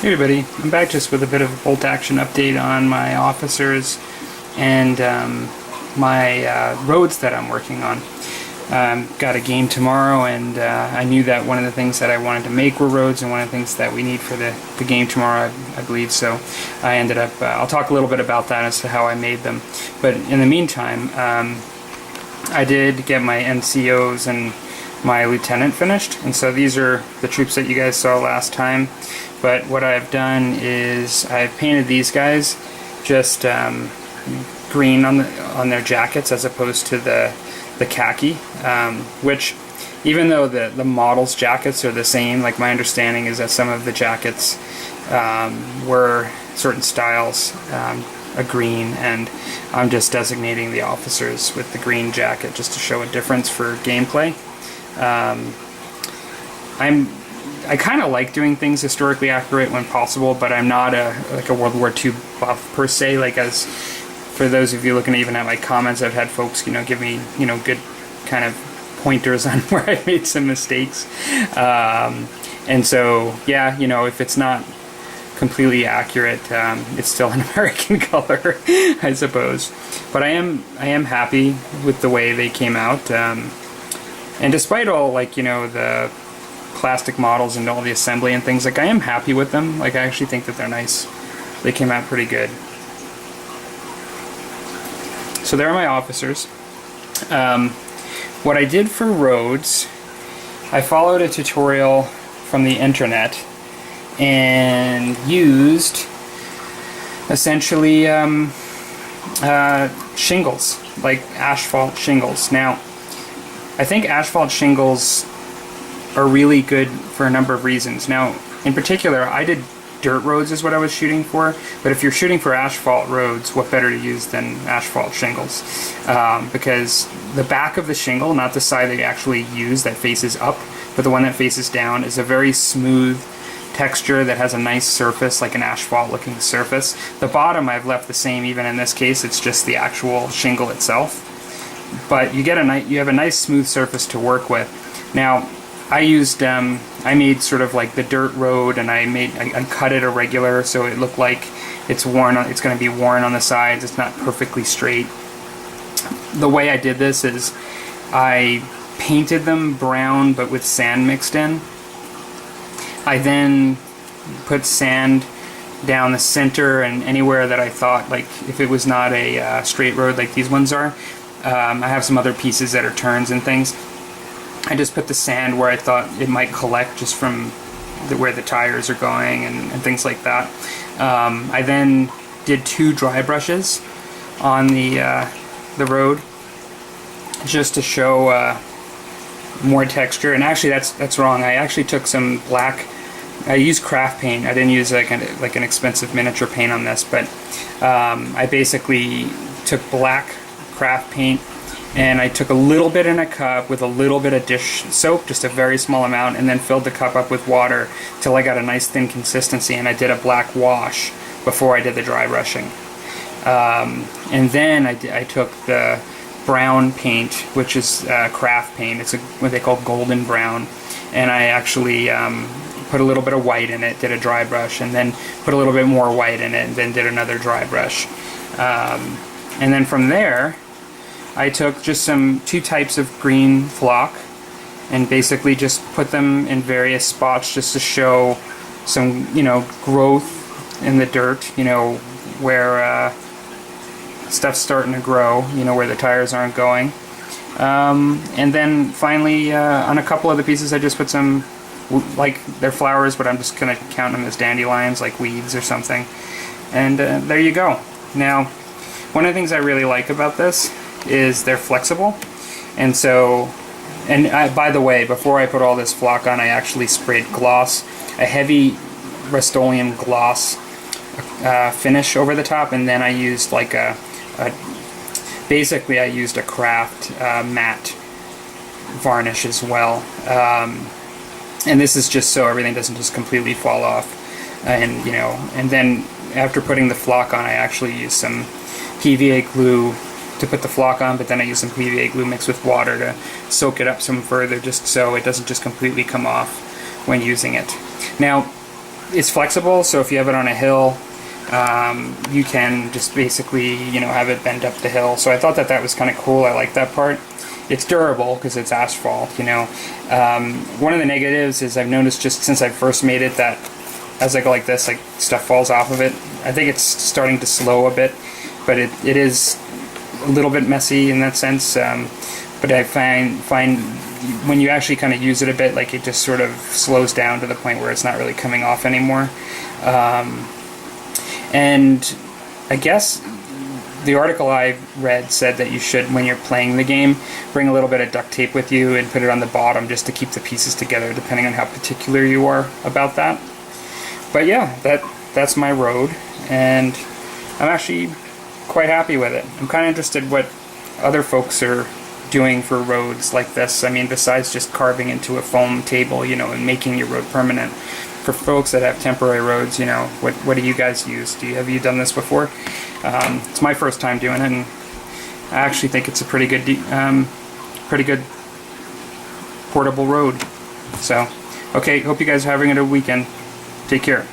Hey everybody, I'm back just with a bit of a bolt action update on my officers and my roads that I'm working on. Got a game tomorrow, and I knew that one of the things that I wanted to make were roads, and one of the things that we need for the game tomorrow, I believe. So I ended up, I'll talk a little bit about that as to how I made them. But in the meantime, I did get my NCOs and my lieutenant finished, and so these are the troops that you guys saw last time. But what I've done is I've painted these guys just green on their jackets as opposed to the khaki, which even though the models' jackets are the same, like my understanding is that some of the jackets were certain styles a green, and I'm just designating the officers with the green jacket just to show a difference for gameplay. I kind of like doing things historically accurate when possible, but I'm not like a World War II buff per se. Like, as for those of you looking even at my comments, I've had folks, give me, good kind of pointers on where I made some mistakes. And so, yeah, if it's not completely accurate, it's still an American color, I suppose. But I am happy with the way they came out. And despite all, the plastic models and all the assembly and things, I am happy with them. I actually think that they're nice. They came out pretty good. So there are my officers. What I did for roads, I followed a tutorial from the internet and used essentially shingles, like asphalt shingles. Now, I think asphalt shingles are really good for a number of reasons. Now, in particular, I did dirt roads is what I was shooting for, but if you're shooting for asphalt roads, what better to use than asphalt shingles? Because the back of the shingle, not the side that you actually use that faces up, but the one that faces down, is a very smooth texture that has a nice surface, like an asphalt looking surface. The bottom I've left the same, even in this case, it's just the actual shingle itself. But you have a nice smooth surface to work with. Now, I made sort of like the dirt road, and I cut it irregular so it looked like it's going to be worn on the sides. It's not perfectly straight. The way I did this is I painted them brown but with sand mixed in. I then put sand down the center and anywhere that I thought, like if it was not a straight road like these ones are. I have some other pieces that are turns and things. I just put the sand where I thought it might collect just from where the tires are going and things like that. I then did 2 dry brushes on the road just to show more texture. And actually, that's wrong. I actually took some black. I used craft paint. I didn't use like an expensive miniature paint on this, but I basically took black craft paint, and I took a little bit in a cup with a little bit of dish soap, just a very small amount, and then filled the cup up with water till I got a nice thin consistency, and I did a black wash before I did the dry brushing. And then I took the brown paint, which is craft paint. It's what they call golden brown, and I actually put a little bit of white in it, did a dry brush, and then put a little bit more white in it, and then did another dry brush. And then from there, I took just 2 types of green flock and basically just put them in various spots just to show some, growth in the dirt, where stuff's starting to grow, where the tires aren't going. And then finally, on a couple other pieces, I just put some, like, they're flowers, but I'm just going to count them as dandelions, like weeds or something. And there you go. Now, one of the things I really like about this is they're flexible, and so, by the way, before I put all this flock on, I actually sprayed gloss, a heavy Rust-Oleum gloss finish over the top, and then I used basically I used a craft matte varnish as well, and this is just so everything doesn't just completely fall off, and then after putting the flock on, I actually used some PVA glue to put the flock on, but then I use some PVA glue mixed with water to soak it up some further, just so it doesn't just completely come off when using it. Now, it's flexible, so if you have it on a hill, you can just basically, have it bend up the hill. So I thought that that was kind of cool. I like that part. It's durable because it's asphalt. One of the negatives is I've noticed just since I first made it that as I go like this, like stuff falls off of it. I think it's starting to slow a bit, but it is a little bit messy in that sense. But I find when you actually kind of use it a bit, like it just sort of slows down to the point where it's not really coming off anymore. And I guess the article I read said that you should, when you're playing the game, bring a little bit of duct tape with you and put it on the bottom just to keep the pieces together, depending on how particular you are about that. But yeah, that's my road, and I'm actually quite happy with it. I'm kind of interested what other folks are doing for roads like this. I mean, besides just carving into a foam table, and making your road permanent. For folks that have temporary roads, what do you guys use? Have you done this before? It's my first time doing it, and I actually think it's a pretty good portable road. So, okay, hope you guys are having a good weekend. Take care.